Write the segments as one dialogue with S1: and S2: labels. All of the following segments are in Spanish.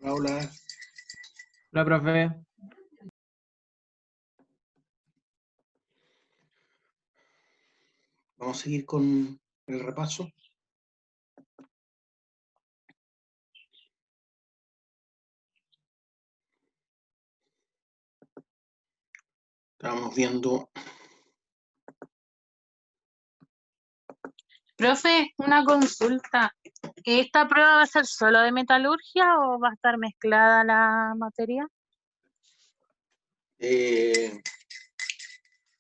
S1: Hola, hola.
S2: Hola, profe.
S1: Vamos a seguir con el repaso. Estábamos viendo.
S3: Profe, una consulta. ¿Esta prueba va a ser solo de metalurgia o va a estar mezclada la materia?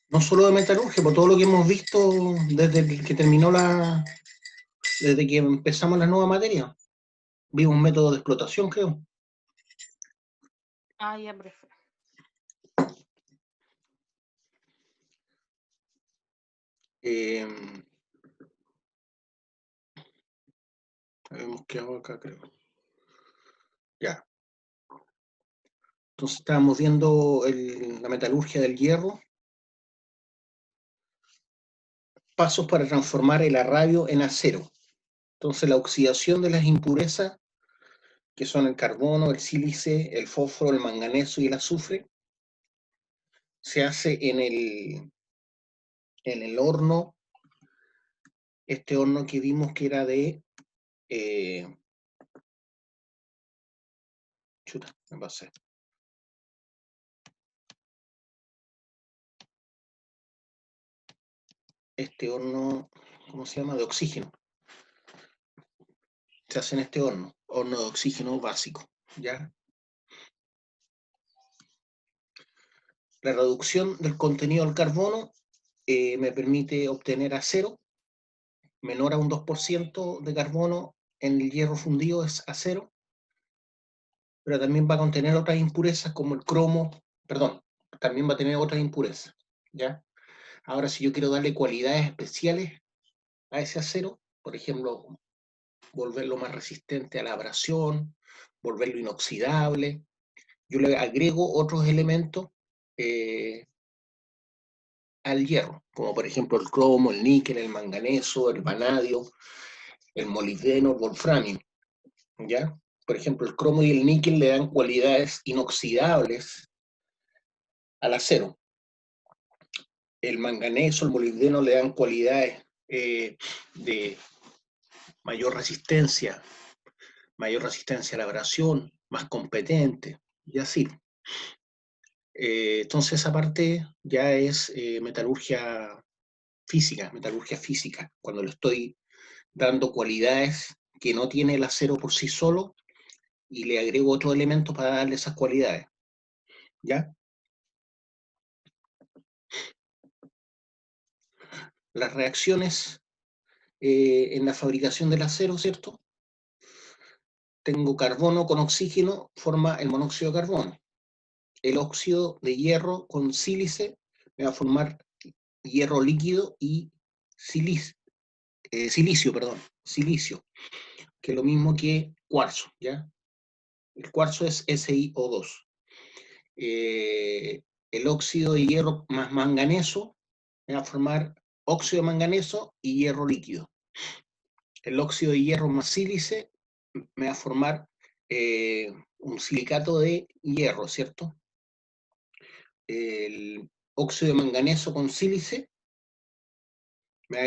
S1: No solo de metalurgia, por todo lo que hemos visto desde que terminó desde que empezamos la nueva materia. Vimos un método de explotación, creo.
S3: Ah, ya, profe.
S1: Habíamos quedado acá, creo. Ya. Entonces estábamos viendo la metalurgia del hierro. Pasos para transformar el arrabio en acero. Entonces la oxidación de las impurezas, que son el carbono, el sílice, el fósforo, el manganeso y el azufre, se hace en el horno, este horno que vimos que era de chuta, me pasé. Este horno, ¿cómo se llama? De oxígeno. Se hace en este horno de oxígeno básico, ¿ya? La reducción del contenido del carbono me permite obtener acero, menor a un 2% de carbono en el hierro fundido es acero, pero también va a contener otras impurezas como el cromo, perdón, también va a tener otras impurezas, ¿ya? Ahora, si yo quiero darle cualidades especiales a ese acero, por ejemplo, volverlo más resistente a la abrasión, volverlo inoxidable, yo le agrego otros elementos al hierro, como por ejemplo el cromo, el níquel, el manganeso, el vanadio, el molibdeno, el wolframio, ¿ya? Por ejemplo, el cromo y el níquel le dan cualidades inoxidables al acero. El manganeso, el molibdeno le dan cualidades de mayor resistencia a la abrasión, más competente, y así. Entonces esa parte ya es metalurgia física, cuando le estoy dando cualidades que no tiene el acero por sí solo y le agrego otros elementos para darle esas cualidades, ¿ya? Las reacciones en la fabricación del acero, ¿cierto? Tengo carbono con oxígeno, forma el monóxido de carbono. El óxido de hierro con sílice me va a formar hierro líquido y silicio, que es lo mismo que cuarzo, ¿ya? El cuarzo es SiO2. El óxido de hierro más manganeso me va a formar óxido de manganeso y hierro líquido. El óxido de hierro más sílice me va a formar un silicato de hierro, ¿cierto? El óxido de manganeso con sílice me va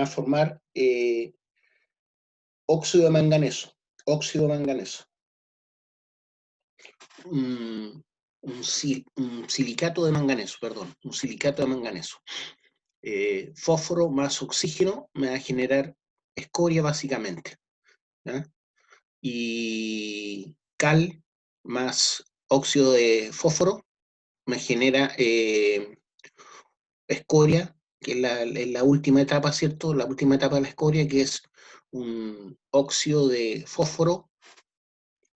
S1: a formar óxido de manganeso. Un silicato de manganeso, fósforo más oxígeno me va a generar escoria básicamente, ¿ya? Y cal más óxido de fósforo me genera escoria, que es la última etapa, ¿cierto? La última etapa de la escoria, que es un óxido de fósforo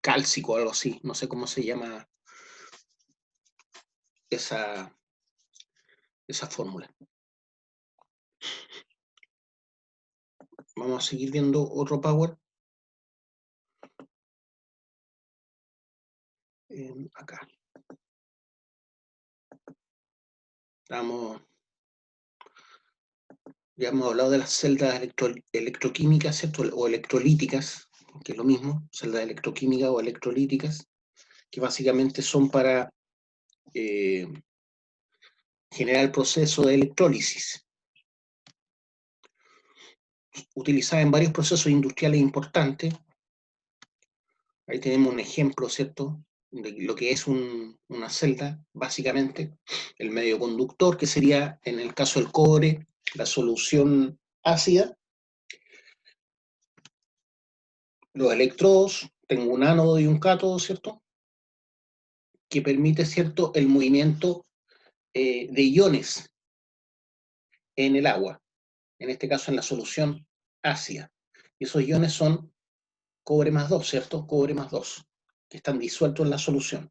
S1: cálcico, algo así, no sé cómo se llama esa fórmula. Vamos a seguir viendo otro power. Acá. Ya hemos hablado de las celdas electroquímicas, ¿cierto? O electrolíticas, que es lo mismo, celdas electroquímicas o electrolíticas, que básicamente son para generar el proceso de electrólisis, utilizada en varios procesos industriales importantes. Ahí tenemos un ejemplo, ¿cierto?, de lo que es una celda, básicamente. El medio conductor, que sería, en el caso del cobre, la solución ácida. Los electrodos, tengo un ánodo y un cátodo, ¿cierto?, que permite, ¿cierto?, el movimiento de iones en el agua, en este caso en la solución ácida. Y esos iones son cobre más 2, ¿cierto? Cobre más 2, que están disueltos en la solución.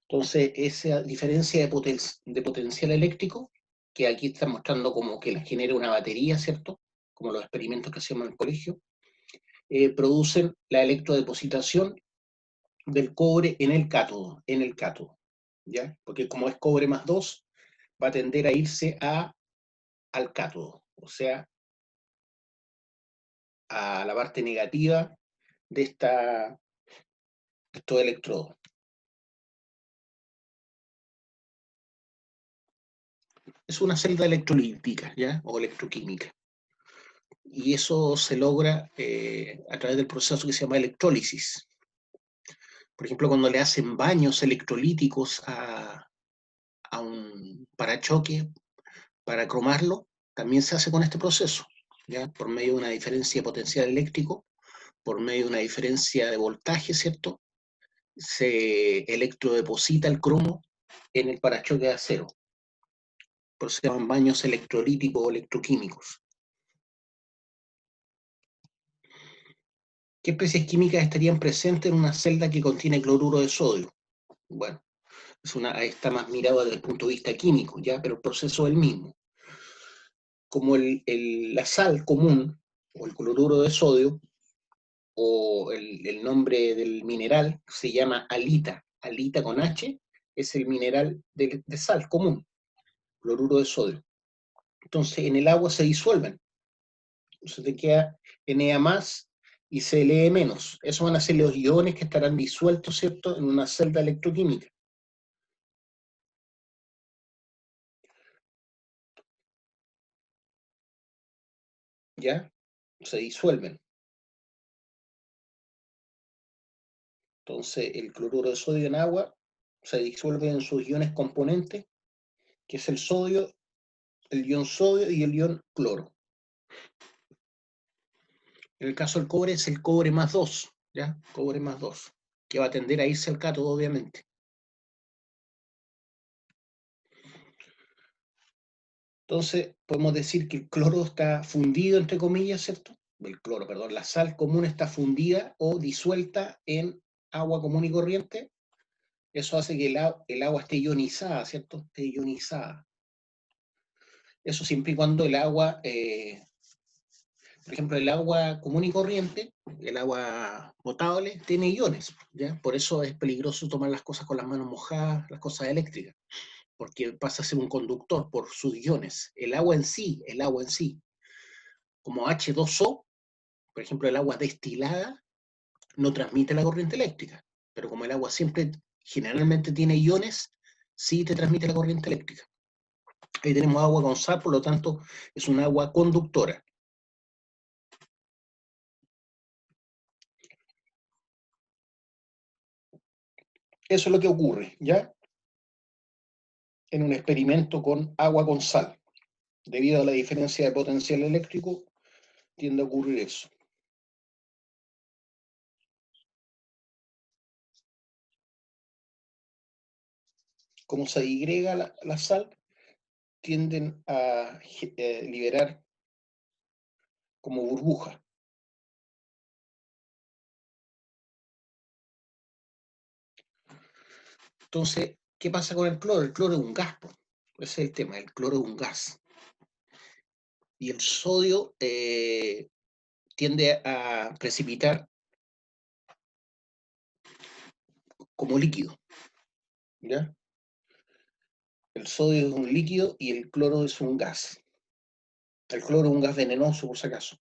S1: Entonces, esa diferencia de potencial eléctrico, que aquí está mostrando como que genera una batería, ¿cierto?, como los experimentos que hacíamos en el colegio, producen la electrodepositación del cobre en el cátodo, ¿ya? Porque como es cobre más 2, va a tender a irse al cátodo, o sea, a la parte negativa de estos electrodos. Es una celda electrolítica, ¿ya?, o electroquímica. Y eso se logra a través del proceso que se llama electrólisis. Por ejemplo, cuando le hacen baños electrolíticos a un parachoque para cromarlo, también se hace con este proceso, ¿ya?, por medio de una diferencia de potencial eléctrico, por medio de una diferencia de voltaje, ¿cierto?, se electrodeposita el cromo en el parachoque de acero. Por eso se llaman baños electrolíticos o electroquímicos. ¿Qué especies químicas estarían presentes en una celda que contiene cloruro de sodio? Bueno, está más mirado desde el punto de vista químico, ¿ya?, pero el proceso es el mismo. Como la sal común, o el cloruro de sodio, o el nombre del mineral se llama halita. Halita con H es el mineral de sal común, cloruro de sodio. Entonces en el agua se disuelven. Entonces te queda Na más y Cle menos. Esos van a ser los iones que estarán disueltos, ¿cierto?, en una celda electroquímica. ¿Ya? Se disuelven. Entonces el cloruro de sodio en agua se disuelve en sus iones componentes, que es el sodio, el ion sodio y el ion cloro. En el caso del cobre es el cobre más 2, ¿ya? Cobre más 2, que va a tender a irse al cátodo, obviamente. Entonces, podemos decir que el cloro está fundido, entre comillas, ¿cierto? La sal común está fundida o disuelta en agua común y corriente. Eso hace que el agua esté ionizada, ¿cierto? Esté ionizada. Eso siempre y cuando el agua, por ejemplo, el agua común y corriente, el agua potable, tiene iones, ¿ya? Por eso es peligroso tomar las cosas con las manos mojadas, las cosas eléctricas, porque pasa a ser un conductor por sus iones. El agua en sí, como H2O, por ejemplo, el agua destilada, no transmite la corriente eléctrica, pero como el agua siempre, generalmente tiene iones, sí te transmite la corriente eléctrica. Ahí tenemos agua con sal, por lo tanto, es un agua conductora. Eso es lo que ocurre, ¿ya?, en un experimento con agua con sal. Debido a la diferencia de potencial eléctrico, tiende a ocurrir eso. Como se digrega la sal, tienden a liberar como burbuja. Entonces, ¿qué pasa con el cloro? El cloro es un gas, ese es el tema, el cloro es un gas. Y el sodio tiende a precipitar como líquido, ¿ya? El sodio es un líquido y el cloro es un gas. El cloro es un gas venenoso, por si acaso.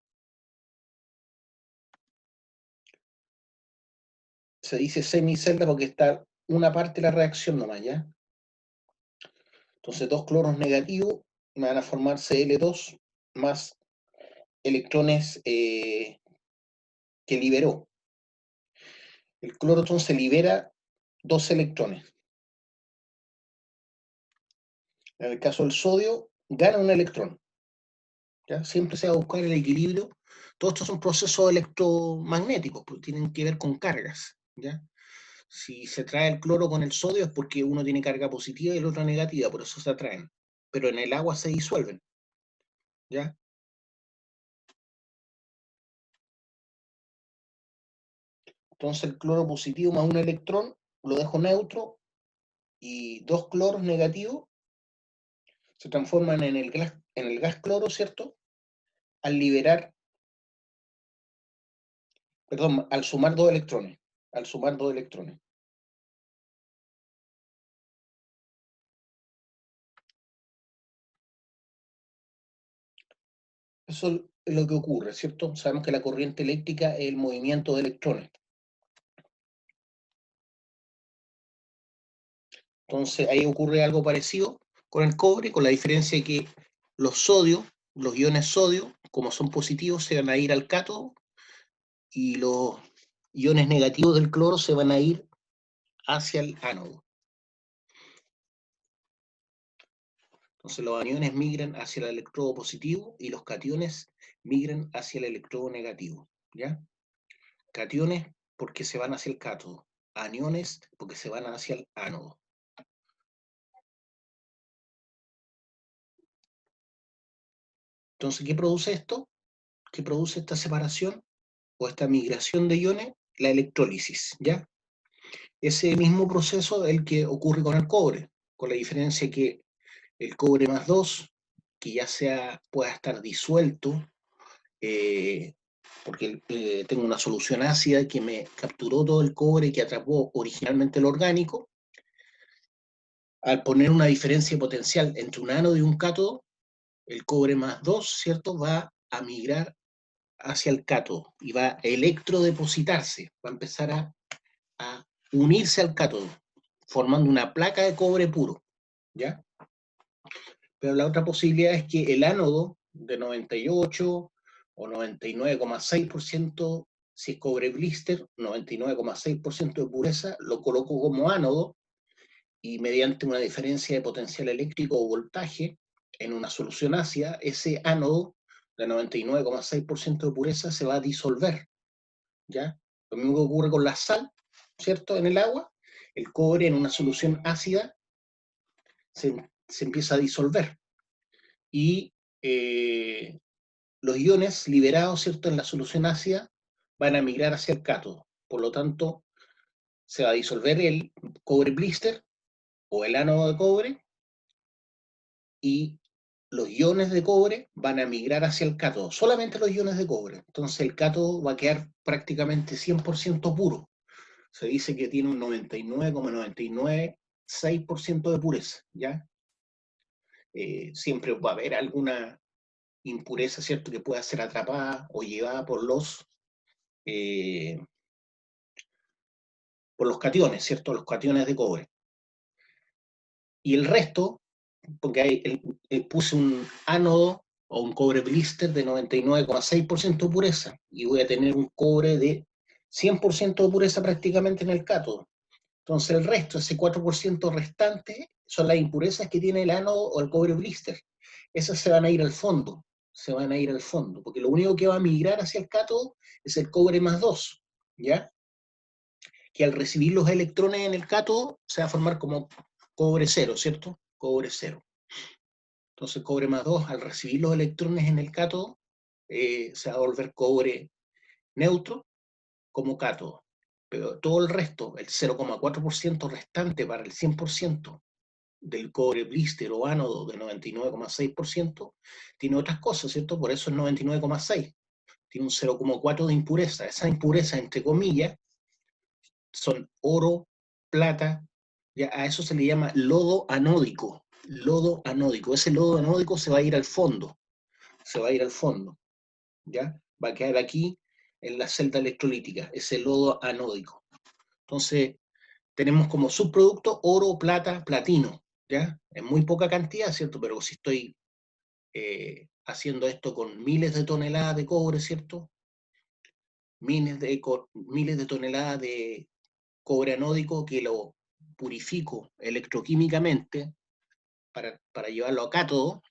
S1: Se dice semicelda porque está una parte de la reacción nomás, ¿ya? Entonces, 2 cloros negativos me van a formar Cl2 más electrones que liberó. El cloro entonces libera 2 electrones. En el caso del sodio, gana un electrón. ¿Ya? Siempre se va a buscar el equilibrio. Todos estos son procesos electromagnéticos, porque tienen que ver con cargas. ¿Ya? Si se trae el cloro con el sodio es porque uno tiene carga positiva y el otro negativa, por eso se atraen. Pero en el agua se disuelven. ¿Ya? Entonces el cloro positivo más un electrón lo dejo neutro y 2 cloros negativos se transforman en el gas cloro, ¿cierto? Al liberar, perdón, al sumar 2 electrones. Al sumar 2 electrones. Eso es lo que ocurre, ¿cierto? Sabemos que la corriente eléctrica es el movimiento de electrones. Entonces ahí ocurre algo parecido con el cobre, con la diferencia de que los iones sodio, como son positivos, se van a ir al cátodo y los iones negativos del cloro se van a ir hacia el ánodo. Entonces los aniones migran hacia el electrodo positivo y los cationes migran hacia el electrodo negativo, ¿ya? Cationes porque se van hacia el cátodo, aniones porque se van hacia el ánodo. Entonces, ¿qué produce esto? ¿Qué produce esta separación o esta migración de iones? La electrólisis, ¿ya? Ese mismo proceso es el que ocurre con el cobre, con la diferencia que el cobre más 2, que ya pueda estar disuelto, porque tengo una solución ácida que me capturó todo el cobre que atrapó originalmente el orgánico, al poner una diferencia potencial entre un ánodo y un cátodo, el cobre más 2, ¿cierto?, va a migrar hacia el cátodo y va a electrodepositarse, va a empezar a unirse al cátodo, formando una placa de cobre puro, ¿ya? Pero la otra posibilidad es que el ánodo de 98 o 99,6%, si es cobre blister, 99,6% de pureza, lo coloco como ánodo y mediante una diferencia de potencial eléctrico o voltaje en una solución ácida, ese ánodo de 99,6% de pureza se va a disolver, ¿ya? Lo mismo que ocurre con la sal, ¿cierto? En el agua, el cobre en una solución ácida se empieza a disolver y los iones liberados, ¿cierto?, en la solución ácida van a migrar hacia el cátodo. Por lo tanto, se va a disolver el cobre blister o el ánodo de cobre y los iones de cobre van a migrar hacia el cátodo, solamente los iones de cobre. Entonces el cátodo va a quedar prácticamente 100% puro. Se dice que tiene un 99,996% de pureza, ¿ya? Siempre va a haber alguna impureza, ¿cierto?, que pueda ser atrapada o llevada por los cationes, ¿cierto?, los cationes de cobre. Y el resto, porque puse un ánodo o un cobre blister de 99,6% de pureza y voy a tener un cobre de 100% de pureza prácticamente en el cátodo. Entonces el resto, ese 4% restante, son las impurezas que tiene el ánodo o el cobre blister. Esas se van a ir al fondo, porque lo único que va a migrar hacia el cátodo es el cobre más 2, ¿ya? Que al recibir los electrones en el cátodo se va a formar como cobre cero, ¿cierto? Cobre cero. Entonces cobre más 2, al recibir los electrones en el cátodo, se va a volver cobre neutro como cátodo. Pero todo el resto, el 0,4% restante para el 100% del cobre blister o ánodo de 99,6%, tiene otras cosas, ¿cierto? Por eso es 99,6. Tiene un 0,4 de impureza. Esa impureza, entre comillas, son oro, plata, ya a eso se le llama lodo anódico. Lodo anódico. Ese lodo anódico se va a ir al fondo. ¿Ya? Va a quedar aquí en la celda electrolítica, ese lodo anódico. Entonces, tenemos como subproducto oro, plata, platino, ¿ya? En muy poca cantidad, ¿cierto? Pero si estoy haciendo esto con miles de toneladas de cobre, ¿cierto? Miles de toneladas de cobre anódico que lo purifico electroquímicamente para llevarlo a cátodo,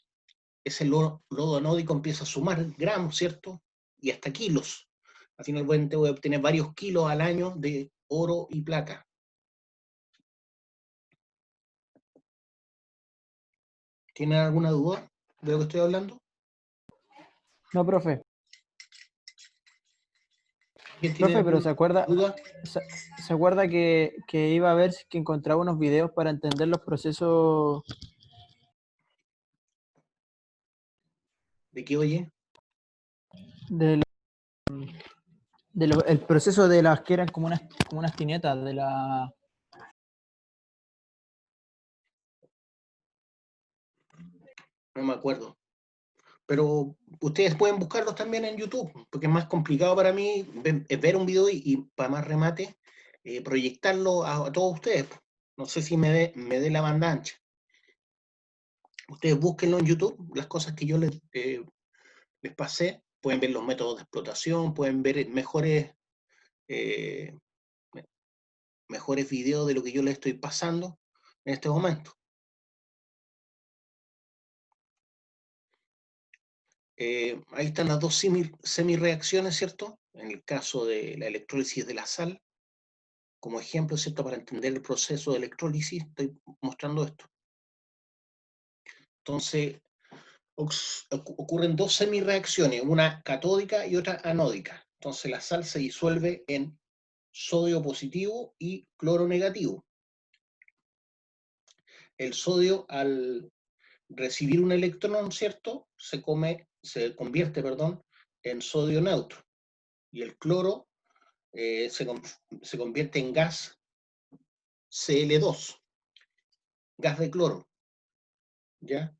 S1: ese lodo anódico empieza a sumar gramos, ¿cierto? Y hasta kilos. Al final voy a obtener varios kilos al año de oro y plata. ¿Tienen alguna duda de lo que estoy hablando?
S2: No, profe.
S1: ¿Quién tiene
S2: Profe, pero ¿se acuerda,
S1: duda?
S2: se acuerda que iba a ver si que encontraba unos videos para entender los procesos
S1: ¿De qué oye?
S2: del el proceso de las que eran como unas tinetas de la...
S1: No me acuerdo. Pero ustedes pueden buscarlos también en YouTube, porque es más complicado para mí ver un video y para más remate, proyectarlo a todos ustedes. No sé si me dé la banda ancha. Ustedes búsquenlo en YouTube, las cosas que yo les pasé, pueden ver los métodos de explotación, pueden ver eh, mejores videos de lo que yo les estoy pasando en este momento. Ahí están las dos semi-reacciones, ¿cierto? En el caso de la electrólisis de la sal, como ejemplo, ¿cierto? Para entender el proceso de electrólisis, estoy mostrando esto. Entonces, ocurren dos semi-reacciones, una catódica y otra anódica. Entonces, la sal se disuelve en sodio positivo y cloro negativo. El sodio, al recibir un electrón, ¿cierto? Se convierte, perdón, en sodio neutro. Y el cloro se convierte en gas Cl2, gas de cloro, ¿ya?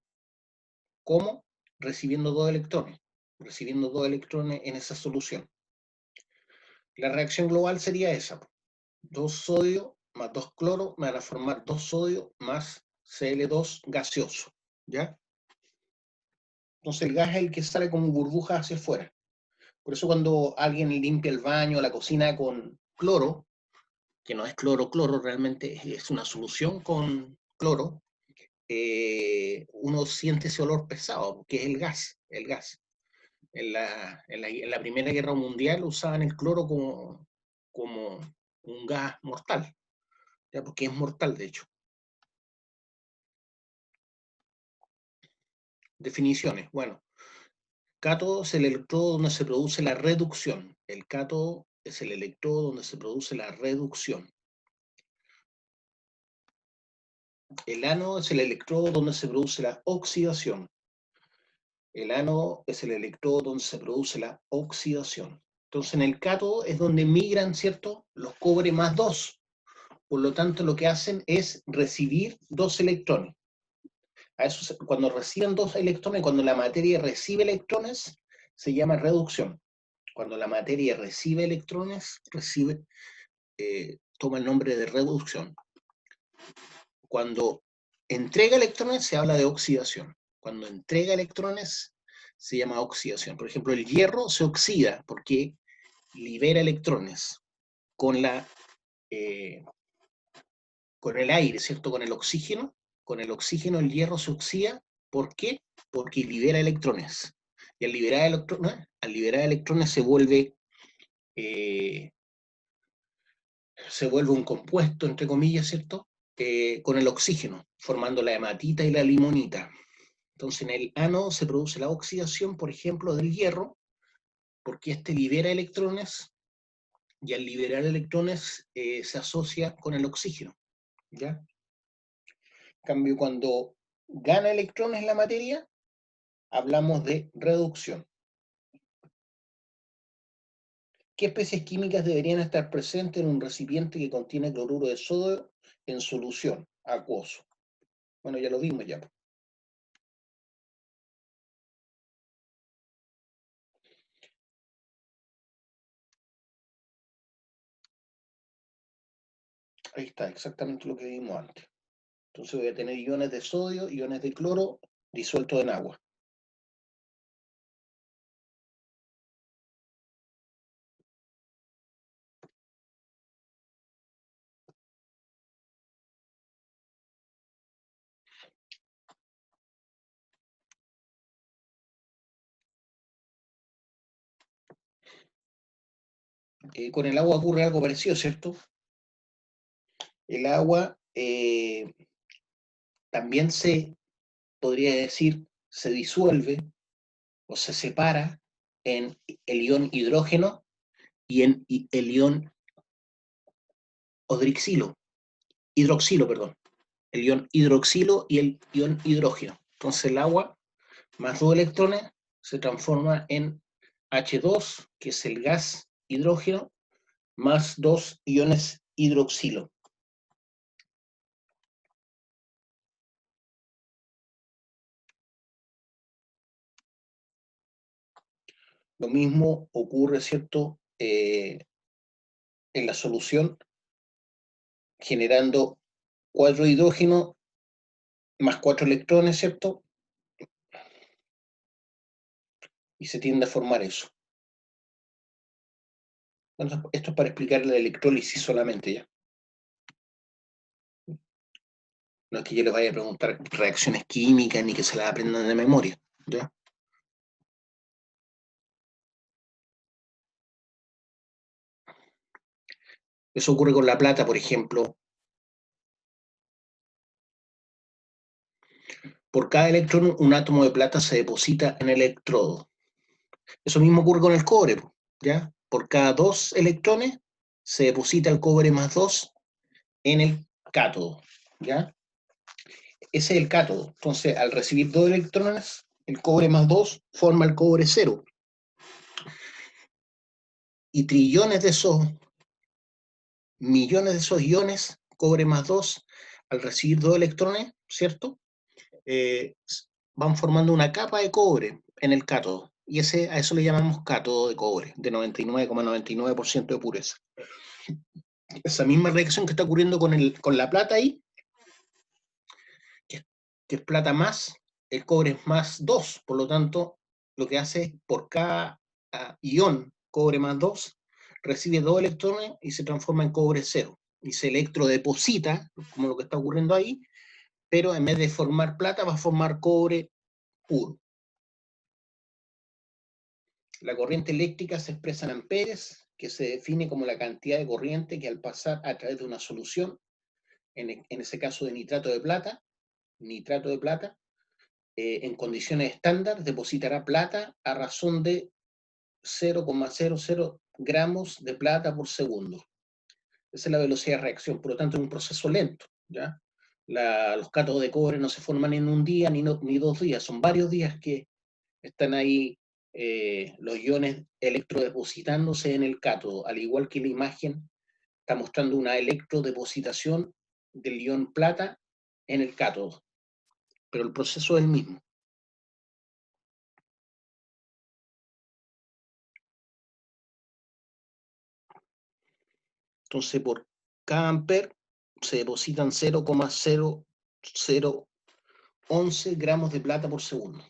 S1: ¿Cómo? Recibiendo dos electrones en esa solución. La reacción global sería esa, 2 sodio más 2 cloro me van a formar 2 sodio más Cl2 gaseoso, ¿ya? Entonces el gas es el que sale como burbuja hacia afuera. Por eso cuando alguien limpia el baño, la cocina con cloro, que no es cloro, realmente es una solución con cloro, uno siente ese olor pesado, porque es el gas. En la Primera Guerra Mundial usaban el cloro como un gas mortal, ¿ya? Porque es mortal, de hecho. Definiciones. Bueno, cátodo es el electrodo donde se produce la reducción. El cátodo es el electrodo donde se produce la reducción. El ánodo es el electrodo donde se produce la oxidación. El ánodo es el electrodo donde se produce la oxidación. Entonces, en el cátodo es donde migran, ¿cierto?, los cobre más 2. Por lo tanto, lo que hacen es recibir 2 electrones. A eso, cuando reciben 2 electrones, cuando la materia recibe electrones, se llama reducción. Cuando la materia recibe electrones, toma el nombre de reducción. Cuando entrega electrones, se habla de oxidación. Cuando entrega electrones, se llama oxidación. Por ejemplo, el hierro se oxida porque libera electrones con con el aire, ¿cierto? Con el oxígeno. Con el oxígeno el hierro se oxida. ¿Por qué? Porque libera electrones. Y al liberar electrones eh, se vuelve un compuesto, entre comillas, ¿cierto? Con el oxígeno, formando la hematita y la limonita. Entonces, en el ánodo se produce la oxidación, por ejemplo, del hierro, porque este libera electrones y al liberar electrones se asocia con el oxígeno, ¿ya? En cambio, cuando gana electrones la materia, hablamos de reducción. ¿Qué especies químicas deberían estar presentes en un recipiente que contiene cloruro de sodio en solución acuoso? Bueno, ya lo vimos ya. Ahí está, exactamente lo que vimos antes. Entonces voy a tener iones de sodio, iones de cloro disueltos en agua. Con el agua ocurre algo parecido, ¿cierto? El agua también se, podría decir, se disuelve o se separa en el ion hidrógeno y en el ion hidroxilo, perdón. El ion hidroxilo y el ion hidrógeno. Entonces el agua más 2 electrones se transforma en H2, que es el gas hidrógeno, más 2 iones hidroxilo. Lo mismo ocurre, ¿cierto?, en la solución, generando 4 hidrógenos más 4 electrones, ¿cierto? Y se tiende a formar eso. Bueno, esto es para explicar la electrólisis solamente, ¿ya? No es que yo les vaya a preguntar reacciones químicas ni que se las aprendan de memoria, ¿ya? Eso ocurre con la plata, por ejemplo. Por cada electrón, un átomo de plata se deposita en el electrodo. Eso mismo ocurre con el cobre, ¿ya? Por cada 2 electrones se deposita el cobre más 2 en el cátodo, ¿ya? Ese es el cátodo. Entonces, al recibir 2 electrones, el cobre más 2 forma el cobre 0. Y trillones de esos, millones de esos iones, cobre más 2, al recibir 2 electrones, ¿cierto? Van formando una capa de cobre en el cátodo. Y a eso le llamamos cátodo de cobre, de 99,99% de pureza. Esa misma reacción que está ocurriendo con la plata ahí, que es plata más, el cobre es más 2, por lo tanto, lo que hace es por cada ion cobre más 2, recibe 2 electrones y se transforma en cobre 0. Y se electrodeposita, como lo que está ocurriendo ahí, pero en vez de formar plata, va a formar cobre puro. La corriente eléctrica se expresa en amperes, que se define como la cantidad de corriente que al pasar a través de una solución, en ese caso de nitrato de plata, en condiciones estándar, depositará plata a razón de 0,00 gramos de plata por segundo. Esa es la velocidad de reacción, por lo tanto es un proceso lento, ¿ya? Los cátodos de cobre no se forman en un día ni 2 días, son varios días que están ahí los iones electrodepositándose en el cátodo, al igual que la imagen está mostrando una electrodepositación del ion plata en el cátodo, pero el proceso es el mismo. Entonces, por cada amper se depositan 0,0011 gramos de plata por segundo.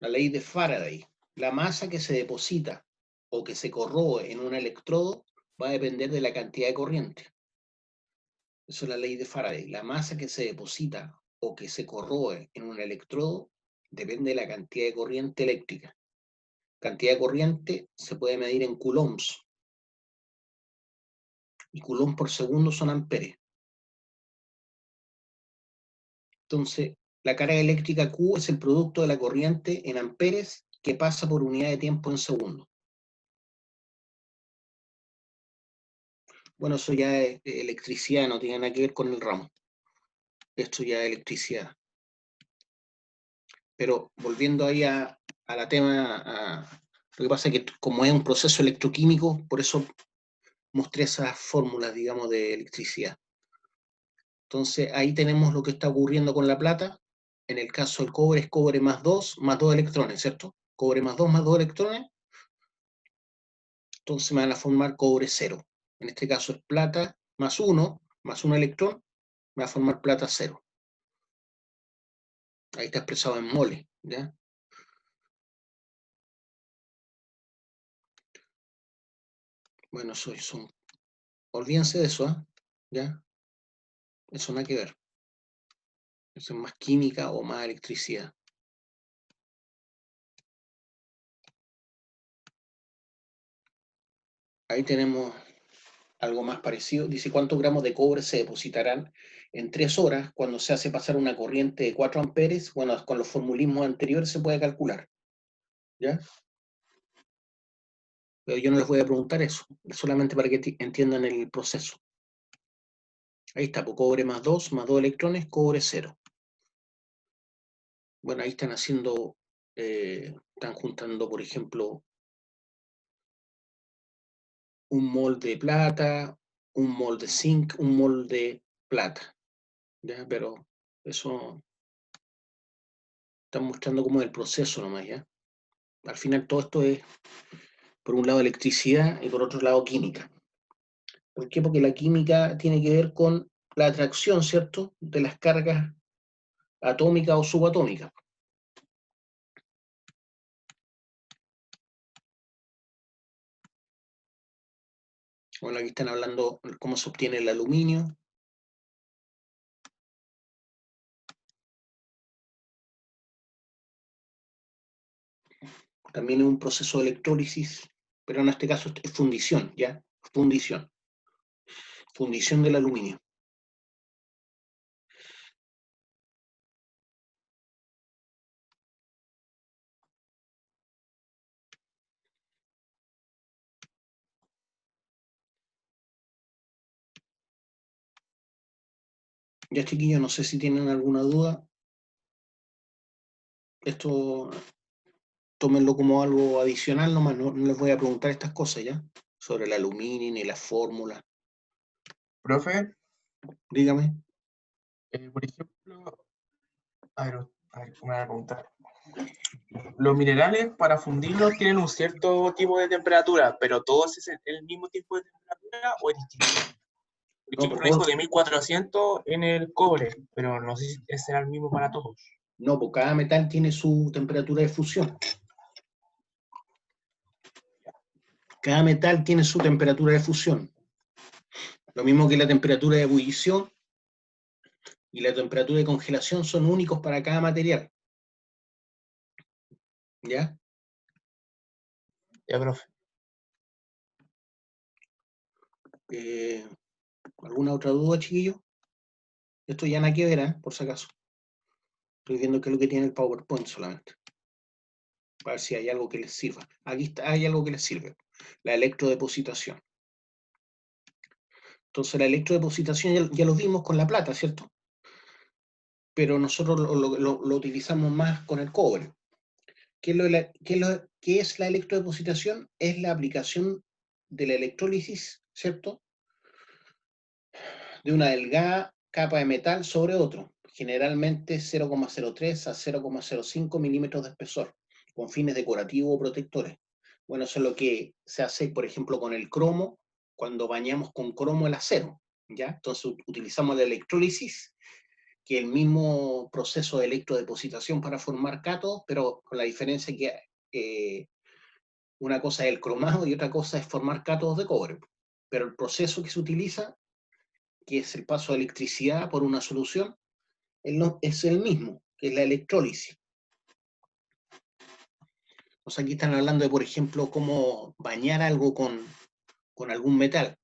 S1: La ley de Faraday. La masa que se deposita o que se corroe en un electrodo va a depender de la cantidad de corriente. Eso es la ley de Faraday. La masa que se deposita o que se corroe en un electrodo depende de la cantidad de corriente eléctrica. Cantidad de corriente se puede medir en coulombs. Y coulombs por segundo son amperes. Entonces, la carga eléctrica Q es el producto de la corriente en amperes que pasa por unidad de tiempo en segundo. Bueno, eso ya es electricidad, no tiene nada que ver con el ramo. Esto ya es electricidad. Pero volviendo ahí a la tema, lo que pasa es que como es un proceso electroquímico, por eso mostré esas fórmulas, digamos, de electricidad. Entonces ahí tenemos lo que está ocurriendo con la plata. En el caso del cobre es cobre más 2 electrones, ¿cierto? Cobre más 2 electrones. Entonces me van a formar cobre 0. en este caso es plata más un electrón, me va a formar plata 0. Ahí está expresado en moles, ¿ya? Bueno, son olvídense de eso, ¿eh? ¿Ya? Eso nada que ver. Eso es más química o más electricidad. Ahí tenemos algo más parecido. Dice cuántos gramos de cobre se depositarán en 3 horas cuando se hace pasar una corriente de 4 amperes. Bueno, con los formulismos anteriores se puede calcular, ¿ya? Pero yo no les voy a preguntar eso, solamente para que entiendan el proceso. Ahí está, pues, cobre más 2 electrones, cobre 0. Bueno, ahí están haciendo, están juntando, por ejemplo, un mol de plata, un mol de zinc, un mol de plata, ¿ya? Pero eso están mostrando como el proceso nomás, ¿ya? Al final todo esto es, por un lado, electricidad y por otro lado, química. ¿Por qué? Porque la química tiene que ver con la atracción, ¿cierto?, de las cargas atómicas o subatómicas. Bueno, aquí están hablando cómo se obtiene el aluminio. También es un proceso de electrólisis, pero en este caso es fundición, ¿ya? Fundición. Fundición del aluminio. Ya, chiquillos, no sé si tienen alguna duda. Esto, tómenlo como algo adicional nomás, no les voy a preguntar estas cosas, ¿ya? Sobre el aluminio ni la fórmula.
S4: Profe,
S1: Dígame.
S4: por ejemplo, a ver, ¿cómo me van a preguntar? Los minerales para fundirlos tienen un cierto tipo de temperatura, pero ¿todos es el mismo tipo de temperatura o es distinto? Por
S1: No,
S4: ejemplo, dijo de 1400 en el cobre, pero no sé si será el mismo para todos.
S1: no, porque cada metal tiene su temperatura de fusión. Cada metal tiene su temperatura de fusión. Lo mismo que la temperatura de ebullición y la temperatura de congelación son únicos para cada material. ¿Ya?
S4: Ya, profe.
S1: ¿Alguna otra duda, chiquillos? Esto ya nada que ver, por si acaso. Estoy viendo qué es lo que tiene el PowerPoint solamente. Para ver si hay algo que les sirva. Aquí está, hay algo que les sirve. La electrodepositación. Entonces la electrodepositación ya lo vimos con la plata, ¿cierto? Pero nosotros lo utilizamos más con el cobre. ¿Qué es la electrodepositación? Es la aplicación de la electrólisis, ¿cierto?, de una delgada capa de metal sobre otro, generalmente 0,03 a 0,05 milímetros de espesor, con fines decorativos o protectores. Bueno, eso es lo que se hace, por ejemplo, con el cromo, cuando bañamos con cromo el acero, ¿ya? Entonces utilizamos la electrólisis, que es el mismo proceso de electrodepositación para formar cátodos, pero con la diferencia que una cosa es el cromado y otra cosa es formar cátodos de cobre. Pero el proceso que se utiliza, que es el paso de electricidad por una solución, es el mismo, que es la electrólisis. O sea, aquí están hablando de, por ejemplo, cómo bañar algo con algún metal,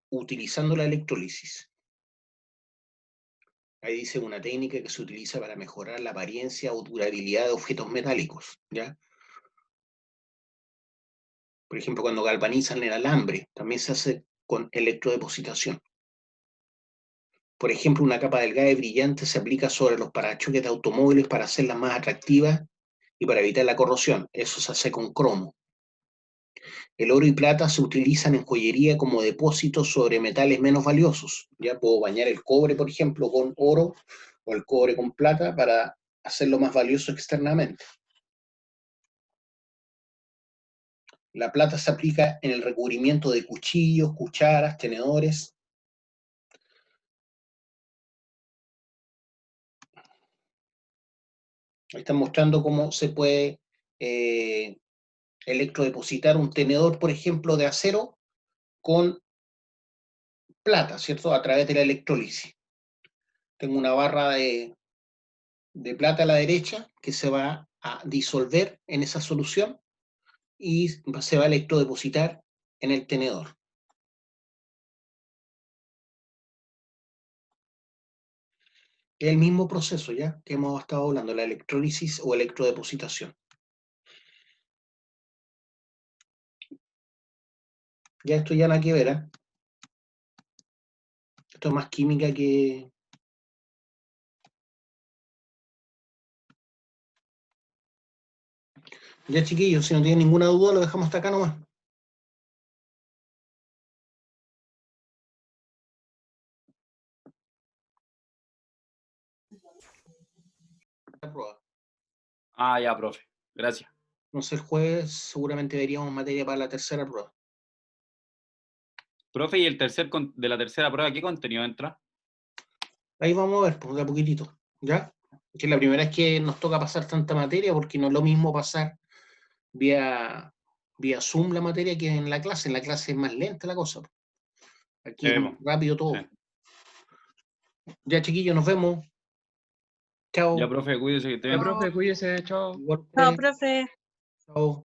S1: utilizando la electrólisis. Ahí dice una técnica que se utiliza para mejorar la apariencia o durabilidad de objetos metálicos, ¿ya? Por ejemplo, cuando galvanizan el alambre, también se hace con electrodepositación. Por ejemplo, una capa delgada y brillante se aplica sobre los parachoques de automóviles para hacerlas más atractivas y para evitar la corrosión. Eso se hace con cromo. El oro y plata se utilizan en joyería como depósitos sobre metales menos valiosos. Ya puedo bañar el cobre, por ejemplo, con oro o el cobre con plata para hacerlo más valioso externamente. La plata se aplica en el recubrimiento de cuchillos, cucharas, tenedores. Ahí están mostrando cómo se puede electrodepositar un tenedor, por ejemplo, de acero con plata, ¿cierto? A través de la electrólisis. Tengo una barra de plata a la derecha que se va a disolver en esa solución y se va a electrodepositar en el tenedor. Es el mismo proceso ya que hemos estado hablando, la electrólisis o electrodepositación. Ya esto ya nada que ver, ¿eh? Esto es más química que... Ya, chiquillos, si no tienen ninguna duda, lo dejamos hasta acá nomás. La prueba.
S5: Ah, ya, profe. Gracias.
S1: No sé, el jueves seguramente veríamos materia para la tercera prueba.
S5: Profe, ¿y el de la tercera prueba qué contenido entra?
S1: Ahí vamos a ver, pues, de a poquitito, ¿ya? Que la primera vez que nos toca pasar tanta materia, porque no es lo mismo pasar vía Zoom la materia que en la clase. En la clase es más lenta la cosa. Aquí es más rápido todo.
S5: Sí.
S1: Ya, chiquillos, nos vemos. Chao.
S5: Ya, profe, cuídese que esté bien.
S4: Ya, profe, cuídese, chao.
S1: Igual
S3: Chao,
S1: usted.
S3: profe.
S1: Chao.